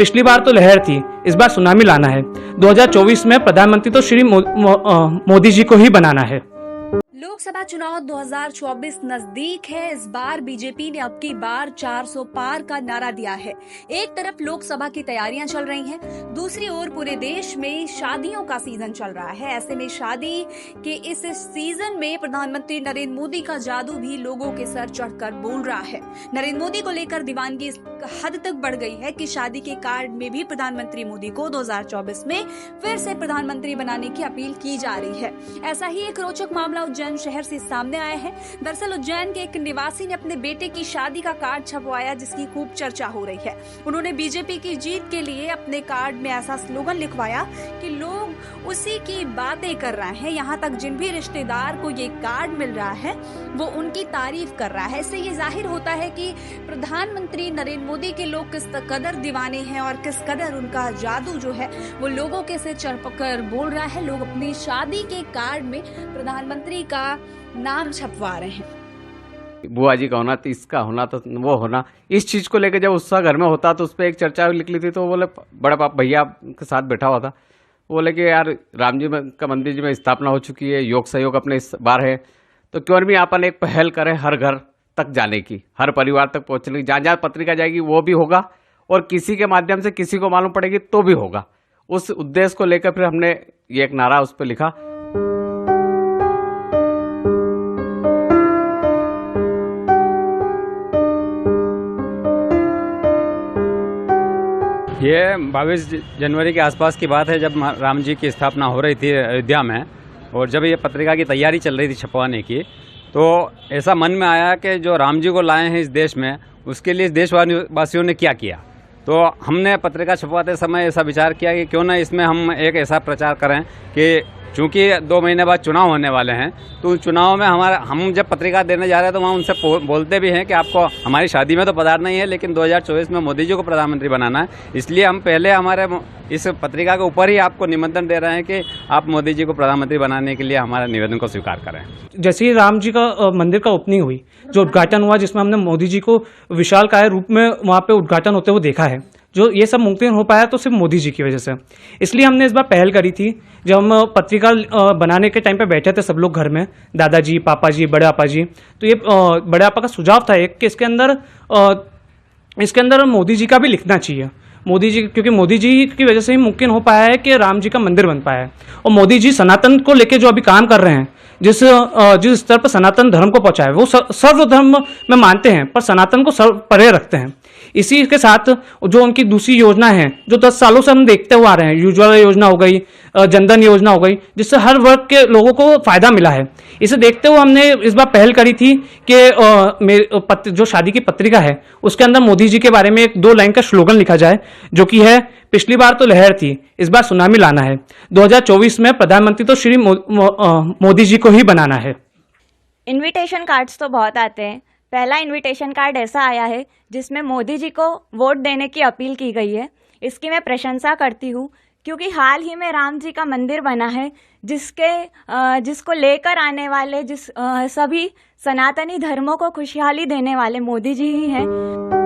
पिछली बार तो लहर थी, इस बार सुनामी लाना है। 2024 में प्रधानमंत्री तो श्री मोदी जी को ही बनाना है। लोकसभा चुनाव 2024 नजदीक है। इस बार बीजेपी ने अब की बार 400 पार का नारा दिया है। एक तरफ लोकसभा की तैयारियां चल रही हैं, दूसरी ओर पूरे देश में शादियों का सीजन चल रहा है। ऐसे में शादी के इस सीजन में प्रधानमंत्री नरेंद्र मोदी का जादू भी लोगों के सर चढ़कर बोल रहा है। नरेंद्र मोदी को लेकर दीवानगी इस हद तक बढ़ गई है कि शादी के कार्ड में भी प्रधानमंत्री मोदी को 2024 में फिर से प्रधानमंत्री बनाने की अपील की जा रही है। ऐसा ही एक रोचक मामला उज्जैन शहर से सामने आया है। दरअसल उज्जैन के एक निवासी ने अपने बेटे की शादी का कार्ड छपवाया, जिसकी खूब चर्चा हो रही है। उन्होंने बीजेपी की जीत के लिए अपने कार्ड में ऐसा स्लोगन लिखवाया कि लोग उसी की बातें कर रहे हैं। यहाँ तक जिन भी रिश्तेदार को ये कार्ड मिल रहा है वो उनकी तारीफ कर रहा है। इससे ये जाहिर होता है कि प्रधानमंत्री नरेंद्र मोदी के लोग किस कदर दीवाने हैं और किस कदर उनका जादू जो है वो लोगों के से चढ़कर बोल रहा है। लोग अपनी शादी के कार्ड में प्रधानमंत्री का नाम छपवा रहे हैं। बुआ जी का होना तो इसका होना तो वो होना, इस चीज को लेकर जब उसका घर में होता तो उस पर एक चर्चा लिख ली थी। तो बोले बड़ा पाप भैया के साथ बैठा हुआ था, बोले कि यार राम जी का मंदिर जी में स्थापना हो चुकी है, योग सहयोग अपने इस बार है, तो क्यों भी अपन एक पहल करें हर घर तक जाने की, हर परिवार तक पहुंचने की। जहाँ जहाँ पत्रिका जाएगी वो भी होगा और किसी के माध्यम से किसी को मालूम पड़ेगी तो भी होगा। उस उद्देश्य को लेकर फिर हमने ये एक नारा उस पर लिखा। ये 22 जनवरी के आसपास की बात है, जब राम जी की स्थापना हो रही थी अयोध्या में, और जब ये पत्रिका की तैयारी चल रही थी छपवाने की, तो ऐसा मन में आया कि जो राम जी को लाए हैं इस देश में, उसके लिए देशवासियों ने क्या किया। तो हमने पत्रिका छपवाते समय ऐसा विचार किया कि क्यों ना इसमें हम एक ऐसा प्रचार करें कि चूँकि 2 महीने बाद चुनाव होने वाले हैं, तो उन चुनाव में हम जब पत्रिका देने जा रहे हैं तो वहाँ उनसे बोलते भी हैं कि आपको हमारी शादी में तो पधारना ही है, लेकिन 2024 में मोदी जी को प्रधानमंत्री बनाना है। इसलिए हम पहले हमारे इस पत्रिका के ऊपर ही आपको निमंत्रण दे रहे हैं कि आप मोदी जी को प्रधानमंत्री बनाने के लिए हमारे निवेदन को स्वीकार करें। जैसे ही राम जी का मंदिर का ओपनिंग हुई, जो उद्घाटन हुआ, जिसमें हमने मोदी जी को विशालकाय रूप में वहाँ पे उद्घाटन होते हुए देखा है, जो ये सब मुमकिन हो पाया तो सिर्फ मोदी जी की वजह से। इसलिए हमने इस बार पहल करी थी। जब हम पत्रिका बनाने के टाइम पे बैठे थे सब लोग घर में, दादाजी, पापा जी, बड़े पापा जी, तो ये बड़े पापा का सुझाव था एक कि इसके अंदर मोदी जी का भी लिखना चाहिए। मोदी जी, क्योंकि मोदी जी की वजह से ही मुमकिन हो पाया है कि राम जी का मंदिर बन पाया है। और मोदी जी सनातन को लेके जो अभी काम कर रहे हैं, जिस स्तर पर सनातन धर्म को पहुंचा है, वो सर्वधर्म में मानते हैं पर सनातन को सर्व परे रखते हैं। इसी के साथ जो उनकी दूसरी योजना है, जो 10 सालों से हम देखते हुए आ रहे हैं, उज्ज्वला योजना हो गई, जनधन योजना हो गई, जिससे हर वर्ग के लोगों को फायदा मिला है। इसे देखते हुए हमने इस बार पहल करी थी कि जो शादी की पत्रिका है उसके अंदर मोदी जी के बारे में एक 2 लाइन का स्लोगन लिखा जाए, जो कि है, पिछली बार तो लहर थी, इस बार सुनामी लाना है। 2024 में प्रधानमंत्री तो श्री मोदी जी को ही बनाना है। इनविटेशन कार्ड्स तो बहुत आते हैं। पहला इनविटेशन कार्ड ऐसा आया है जिसमें मोदी जी को वोट देने की अपील की गई है। इसकी मैं प्रशंसा करती हूँ, क्योंकि हाल ही में राम जी का मंदिर बना है, जिसको लेकर आने वाले सभी सनातनी धर्मों को खुशहाली देने वाले मोदी जी ही हैं।